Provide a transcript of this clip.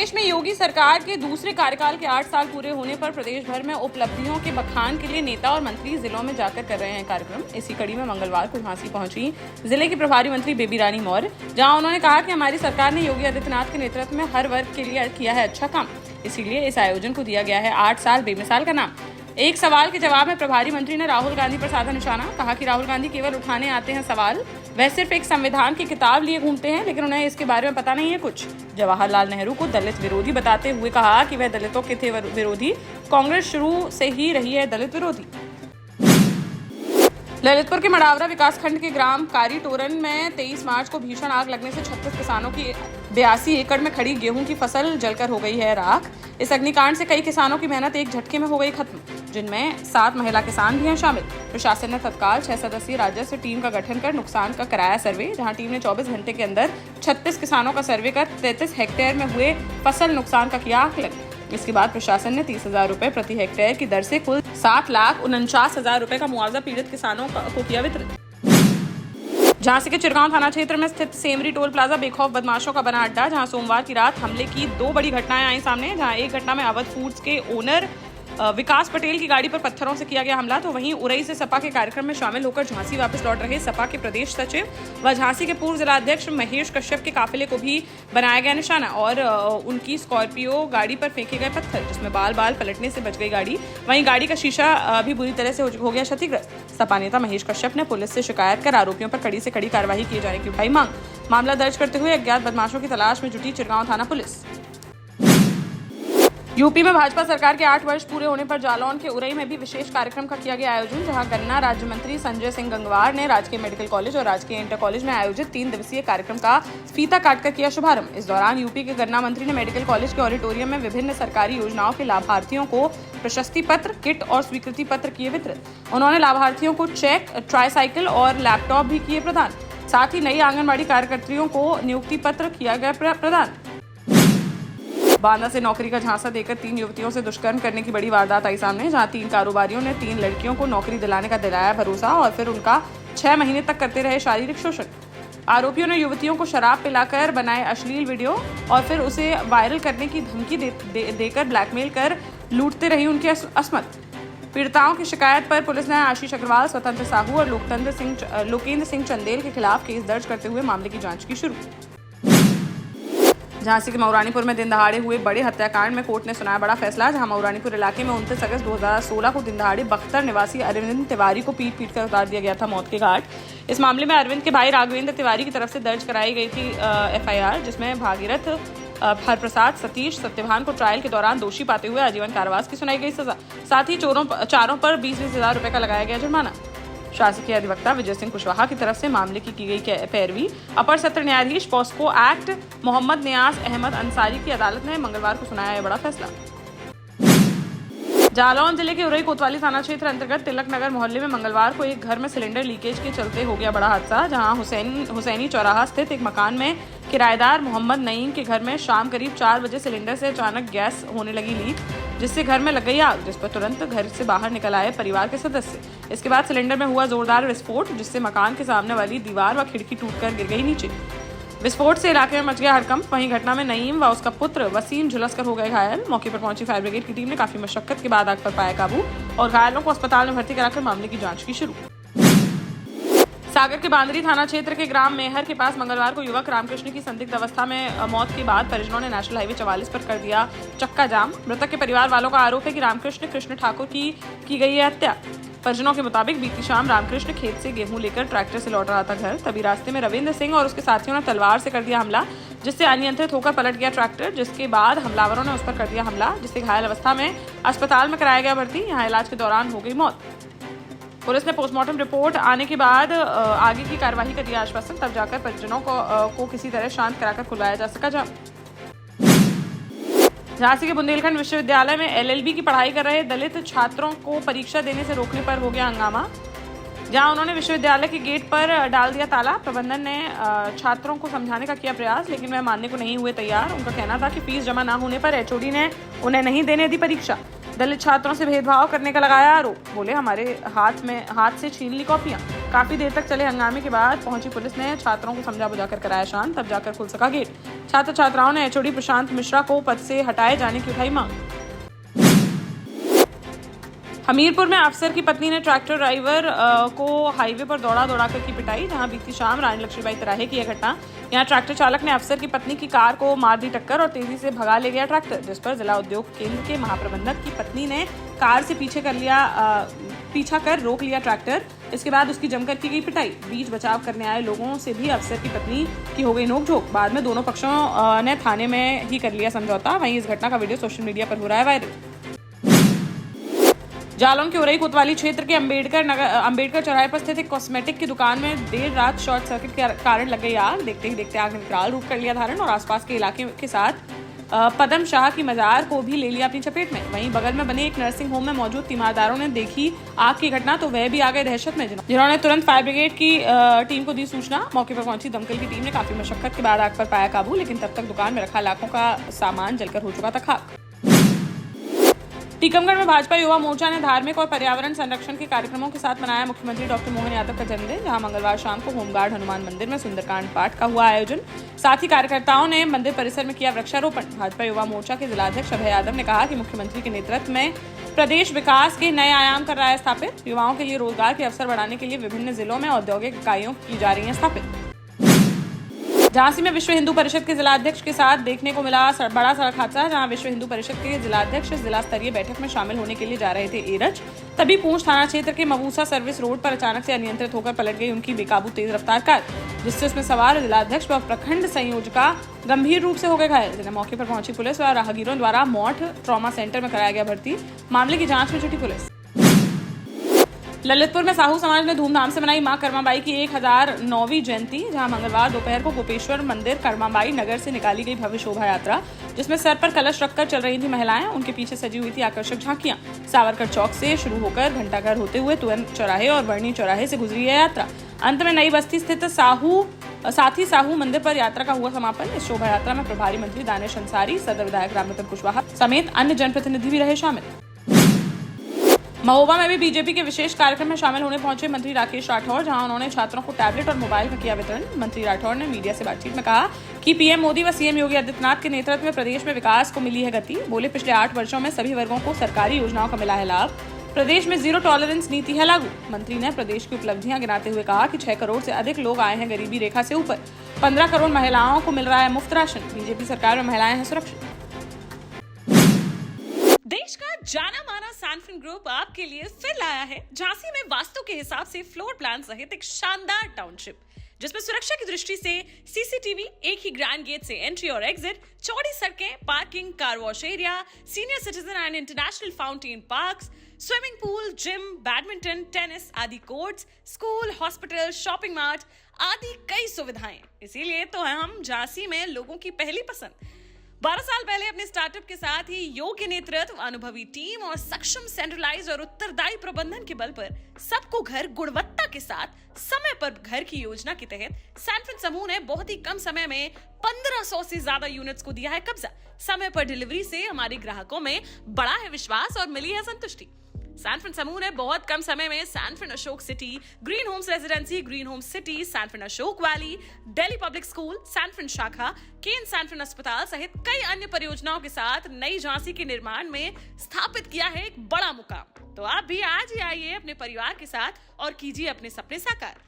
प्रदेश में योगी सरकार के दूसरे कार्यकाल के 8 साल पूरे होने पर प्रदेश भर में उपलब्धियों के बखान के लिए नेता और मंत्री जिलों में जाकर कर रहे हैं कार्यक्रम। इसी कड़ी में मंगलवार को झांसी पहुंची जिले की प्रभारी मंत्री बेबी रानी मौर्य, जहां उन्होंने कहा कि हमारी सरकार ने योगी आदित्यनाथ के नेतृत्व में हर वर्ग के लिए किया है अच्छा काम, इसीलिए इस आयोजन को दिया गया है 8 साल बेमिसाल का नाम। एक सवाल के जवाब में प्रभारी मंत्री ने राहुल गांधी पर साधा निशाना, कहा कि राहुल गांधी केवल उठाने आते हैं सवाल, वह सिर्फ एक संविधान की किताब लिए घूमते हैं, लेकिन उन्हें इसके बारे में पता नहीं है कुछ। जवाहरलाल नेहरू को दलित विरोधी बताते हुए कहा कि वह दलितों के थे विरोधी, कांग्रेस शुरू से ही रही है दलित विरोधी। ललितपुर के मड़ावरा विकासखंड के ग्राम कारी टोरन में 23 मार्च को भीषण आग लगने से 36 किसानों की 82 एकड़ में खड़ी गेहूं की फसल जलकर हो गई है राख। इस अग्निकांड से कई किसानों की मेहनत एक झटके में हो गई खत्म, जिनमें 7 महिला किसान भी हैं शामिल। प्रशासन ने तत्काल 6 सदस्यीय राजस्व टीम का गठन कर नुकसान का कराया सर्वे, जहां टीम ने 24 घंटे के अंदर 36 किसानों का सर्वे कर 33 हेक्टेयर में हुए फसल नुकसान का किया आकलन। इसके बाद प्रशासन ने 30,000 रुपए प्रति हेक्टेयर की दर से कुल 7,49,000 रुपए का मुआवजा पीड़ित किसानों को किया वितरित। झांसी के चिरगांव थाना क्षेत्र में स्थित सेमरी टोल प्लाजा बेखौफ बदमाशों का बना अड्डा, जहां सोमवार की रात हमले की 2 बड़ी घटनाएं आई सामने। जहां एक घटना में अवध फूड्स के ओनर विकास पटेल की गाड़ी पर पत्थरों से किया गया हमला, तो वहीं उरई से सपा के कार्यक्रम में शामिल होकर झांसी वापस लौट रहे सपा के प्रदेश सचिव व झांसी के पूर्व जिलाध्यक्ष महेश कश्यप के काफिले को भी बनाया गया निशाना और उनकी स्कॉर्पियो गाड़ी पर फेंके गए पत्थर, जिसमें बाल बाल पलटने से बच गई गाड़ी। वहीं गाड़ी का शीशा भी बुरी तरह से हो गया क्षतिग्रस्त। सपा नेता महेश कश्यप ने पुलिस से शिकायत कर आरोपियों पर कड़ी से कड़ी कार्रवाई किए जाने की उठाई मांग। मामला दर्ज करते हुए अज्ञात बदमाशों की तलाश में जुटी चिरगांव थाना पुलिस। यूपी में भाजपा सरकार के 8 वर्ष पूरे होने पर जालौन के उरई में भी विशेष कार्यक्रम का किया गया आयोजन, जहां गन्ना राज्य मंत्री संजय सिंह गंगवार ने राजकीय मेडिकल कॉलेज और राजकीय इंटर कॉलेज में आयोजित 3 दिवसीय कार्यक्रम का फीता काटकर किया शुभारंभ। इस दौरान यूपी के गन्ना मंत्री ने मेडिकल कॉलेज के ऑडिटोरियम में विभिन्न सरकारी योजनाओं के लाभार्थियों को प्रशस्ति पत्र, किट और स्वीकृति पत्र किए वितरित। उन्होंने लाभार्थियों को चेक, ट्राईसाइकिल और लैपटॉप भी किए प्रदान। साथ ही नई आंगनबाड़ी कार्यकर्तियों को नियुक्ति पत्र किया गया प्रदान। बांदा से नौकरी का झांसा देकर 3 युवतियों से दुष्कर्म करने की बड़ी वारदात आई सामने, जहां 3 कारोबारियों ने 3 लड़कियों को नौकरी दिलाने का दिलाया भरोसा और फिर उनका 6 महीने तक करते रहे शारीरिक शोषण। आरोपियों ने युवतियों को शराब पिलाकर बनाए अश्लील वीडियो और फिर उसे वायरल करने की धमकी देकर ब्लैकमेल कर लूटते रही उनकी अस्मत। पीड़िताओं की शिकायत पर पुलिस ने आशीष अग्रवाल, स्वतंत्र साहू और लोकेंद्र सिंह चंदेल के खिलाफ केस दर्ज करते हुए मामले की जांच की शुरू। झांसी के मऊरानीपुर में दिन दहाड़े हुए बड़े हत्याकांड में कोर्ट ने सुनाया बड़ा फैसला, जहां मऊरानीपुर इलाके में 29 अगस्त 2016 को दिन दहाड़े बख्तर निवासी अरविंद तिवारी को पीट कर उतार दिया गया था मौत के घाट। इस मामले में अरविंद के भाई राघवेंद्र तिवारी की तरफ से दर्ज कराई गई थी FIR, जिसमें भागीरथ हरप्रसाद सतीश सत्यभान को ट्रायल के दौरान दोषी पाते हुए आजीवन कारावास की सुनाई गई सजा। साथ ही चारों पर 20-20 हजार रुपए का लगाया गया जुर्माना। शासकीय अधिवक्ता विजय सिंह कुशवाहा की तरफ से मामले की गई पैरवी अपर सत्र न्यायाधीश पॉस्को एक्ट मोहम्मद नियाज अहमद अंसारी की अदालत ने मंगलवार को सुनाया बड़ा फैसला। जालौन जिले के उरई कोतवाली थाना क्षेत्र अंतर्गत तिलक नगर मोहल्ले में मंगलवार को एक घर में सिलेंडर लीकेज के चलते हो गया बड़ा हादसा, जहां हुसैनी चौराहा स्थित एक मकान में किराएदार मोहम्मद नईम के घर में शाम करीब 4 बजे सिलेंडर से अचानक गैस होने लगी लीक, जिससे घर में लग गई आग, जिस पर तुरंत घर से बाहर निकल आए परिवार के सदस्य। इसके बाद सिलेंडर में हुआ जोरदार विस्फोट, जिससे मकान के सामने वाली दीवार व खिड़की टूटकर गिर गई नीचे। विस्फोट से इलाके में मच गया हड़कंप। वहीं घटना में नईम व उसका पुत्र वसीम झुलसकर हो गए घायल। मौके पर पहुंची फायर ब्रिगेड की टीम ने काफी मशक्कत के बाद आग पर पाया काबू और घायलों को अस्पताल में भर्ती कराकर मामले की जांच की शुरू। सागर के बांदरी थाना क्षेत्र के ग्राम मेहर के पास मंगलवार को युवक रामकृष्ण की संदिग्ध अवस्था में मौत के बाद परिजनों ने नेशनल हाईवे 44 पर कर दिया चक्का जाम। मृतक के परिवार वालों का आरोप है कि रामकृष्ण कृष्ण ठाकुर की गई है हत्या। परिजनों के मुताबिक बीती शाम रामकृष्ण खेत से गेहूं लेकर ट्रैक्टर से लौट रहा था घर, तभी रास्ते में रविंद्र सिंह और उसके साथियों ने तलवार से कर दिया हमला, जिससे अनियंत्रित होकर पलट गया ट्रैक्टर, जिसके बाद हमलावरों ने उस पर कर दिया हमला, जिससे घायल अवस्था में अस्पताल में कराया गया भर्ती। यहाँ इलाज के दौरान हो गई मौत। पुलिस ने पोस्टमार्टम रिपोर्ट आने के बाद आगे की कार्यवाही का दिया आश्वासन, तब जाकर परिजनों को किसी तरह शांत कराकर खुलवाया जा सका जाम। झांसी के बुंदेलखंड विश्वविद्यालय में LLB की पढ़ाई कर रहे दलित छात्रों को परीक्षा देने से रोकने पर हो गया हंगामा, जहां उन्होंने विश्वविद्यालय के गेट पर डाल दिया ताला। प्रबंधन ने छात्रों को समझाने का किया प्रयास, लेकिन वह मानने को नहीं हुए तैयार। उनका कहना था कि फीस जमा न होने पर HOD ने उन्हें नहीं देने दी परीक्षा। दलित छात्रों से भेदभाव करने का लगाया आरोप। बोले हमारे हाथ से छीन ली कॉपियां। काफी देर तक चले हंगामे के बाद पहुंची पुलिस ने छात्रों को समझा बुझाकर कराया शांत, तब जाकर खुल सका गेट। छात्र छात्राओं ने एचओडी प्रशांत मिश्रा को पद से हटाए जाने की उठाई मांग। हमीरपुर में अफसर की पत्नी ने ट्रैक्टर ड्राइवर को हाईवे पर दौड़ा कर की पिटाई। जहां बीती शाम रानी लक्ष्मीबाई तिराहे की यह घटना। यहां ट्रैक्टर चालक ने अफसर की पत्नी की कार को मार दी टक्कर और तेजी से भगा ले गया ट्रैक्टर, जिस पर जिला उद्योग केंद्र के महाप्रबंधक की पत्नी ने कार से पीछा कर रोक लिया ट्रैक्टर। इसके बाद उसकी जमकर की गई पिटाई। बीच बचाव करने आए लोगों से भी अफसर की पत्नी की हो गई नोकझोंक। बाद में दोनों पक्षों ने थाने में ही कर लिया समझौता। वहीं इस घटना का वीडियो सोशल मीडिया पर हो रहा है वायरल। जालौन के उरई कोतवाली क्षेत्र के अंबेडकर चौराहे पर स्थित एक कॉस्मेटिक की दुकान में देर रात शॉर्ट सर्किट के कारण लग गई आग। देखते ही देखते आग ने विकराल रूप कर लिया धारण और आसपास के इलाके के साथ पदम शाह की मजार को भी ले लिया अपनी चपेट में। वहीं बगल में बने एक नर्सिंग होम में मौजूद तीमारदारों ने देखी आग की घटना तो वह भी आ गए दहशत में, जिन्होंने तुरंत फायर ब्रिगेड की टीम को दी सूचना। मौके पर पहुंची दमकल की टीम ने काफी मशक्कत के बाद आग पर पाया काबू, लेकिन तब तक दुकान में रखा लाखों का सामान जलकर हो चुका था खाक। टीकमगढ़ में भाजपा युवा मोर्चा ने धार्मिक और पर्यावरण संरक्षण के कार्यक्रमों के साथ मनाया मुख्यमंत्री डॉक्टर मोहन यादव का जन्मदिन। जहां मंगलवार शाम को होमगार्ड हनुमान मंदिर में सुंदरकांड पाठ का हुआ आयोजन। साथ ही कार्यकर्ताओं ने मंदिर परिसर में किया वृक्षारोपण। भाजपा युवा मोर्चा के जिलाध्यक्ष अभय यादव ने कहा कि मुख्यमंत्री के नेतृत्व में प्रदेश विकास के नए आयाम कर रहा है स्थापित। युवाओं के लिए रोजगार के अवसर बढ़ाने के लिए विभिन्न जिलों में औद्योगिक इकाइयां की जा रही है स्थापित। झांसी में विश्व हिंदू परिषद के जिलाध्यक्ष के साथ देखने को मिला बड़ा सड़क हादसा। जहां विश्व हिंदू परिषद के जिलाध्यक्ष जिला स्तरीय बैठक में शामिल होने के लिए जा रहे थे एरज, तभी पूंछ थाना क्षेत्र के मवूसा सर्विस रोड पर अचानक से अनियंत्रित होकर पलट गई उनकी बेकाबू तेज रफ्तार कार, जिससे उसमें सवार जिलाध्यक्ष व प्रखंड संयोजका गंभीर रूप से हो गए घायल, जिन्हें मौके पर पहुंची पुलिस व राहगीरों द्वारा मौठ ट्रॉमा सेंटर में कराया गया भर्ती। मामले की जांच में जुटी पुलिस। ललितपुर में साहू समाज ने धूमधाम से मनाई मां कर्माबाई की 1009वीं जयंती। जहां मंगलवार दोपहर को गोपेश्वर मंदिर कर्माबाई नगर से निकाली गई भव्य शोभा यात्रा, जिसमें सर पर कलश रखकर चल रही थी महिलाएं। उनके पीछे सजी हुई थी आकर्षक झांकियां। सावरकर चौक से शुरू होकर घंटाघर होते हुए तुअन चौराहे और वर्णी चौराहे से गुजरी है यात्रा। अंत में नई बस्ती स्थित साथी साहू मंदिर पर यात्रा का हुआ समापन। इस शोभा यात्रा में प्रभारी मंत्री दानिश अंसारी, सदर विधायक रामरतन कुशवाहा समेत अन्य जनप्रतिनिधि भी रहे शामिल। महोबा में भी बीजेपी के विशेष कार्यक्रम में शामिल होने पहुंचे मंत्री राकेश राठौर, जहां उन्होंने छात्रों को टैबलेट और मोबाइल का किया वितरण। मंत्री राठौर ने मीडिया से बातचीत में कहा कि पीएम मोदी व सीएम योगी आदित्यनाथ के नेतृत्व में प्रदेश में विकास को मिली है गति। बोले पिछले 8 वर्षों में सभी वर्गों को सरकारी योजनाओं का मिला है लाभ। प्रदेश में जीरो टॉलरेंस नीति है लागू। मंत्री ने प्रदेश की उपलब्धियां गिनाते हुए कहा कि 6 करोड़ से अधिक लोग आए हैं गरीबी रेखा से ऊपर। 15 करोड़ महिलाओं को मिल रहा है मुफ्त राशन। बीजेपी सरकार में महिलाएं हैं सुरक्षित। देश का जाना माना सैनफिन ग्रुप आपके लिए फिर लाया है झांसी में वास्तु के हिसाब से फ्लोर प्लान सहित एक शानदार टाउनशिप, जिसमें सुरक्षा की दृष्टि से सीसीटीवी, एक ही ग्रैंड गेट से एंट्री और एग्जिट, चौड़ी सड़कें, parking, car wash area, senior citizen and international fountain parks, swimming pool, gym, badminton, tennis आदि courts, school, hospital, shopping mart आदि कई सुविधाएं। इसीलिए तो हम झांसी में लोगों की पहली पसंद। 12 साल पहले अपने स्टार्टअप के साथ ही योग्य नेतृत्व, अनुभवी टीम और सक्षम सेंट्रलाइज और उत्तरदायी प्रबंधन के बल पर सबको घर गुणवत्ता के साथ समय पर घर की योजना के तहत सैनफिन समूह ने बहुत ही कम समय में 1500 से ज्यादा यूनिट्स को दिया है कब्जा। समय पर डिलीवरी से हमारे ग्राहकों में बड़ा है विश्वास और मिली है संतुष्टि। सैनफिन समूह ने बहुत कम समय में Sanfin Ashok city, green homes residency, green homes city, Sanfin Ashok valley, Delhi public school, Sanfin शाखा, केन सैनफिन अस्पताल सहित कई अन्य परियोजनाओं के साथ नई झांसी के निर्माण में स्थापित किया है एक बड़ा मुकाम। तो आप भी आज ही आइए अपने परिवार के साथ और कीजिए अपने सपने साकार।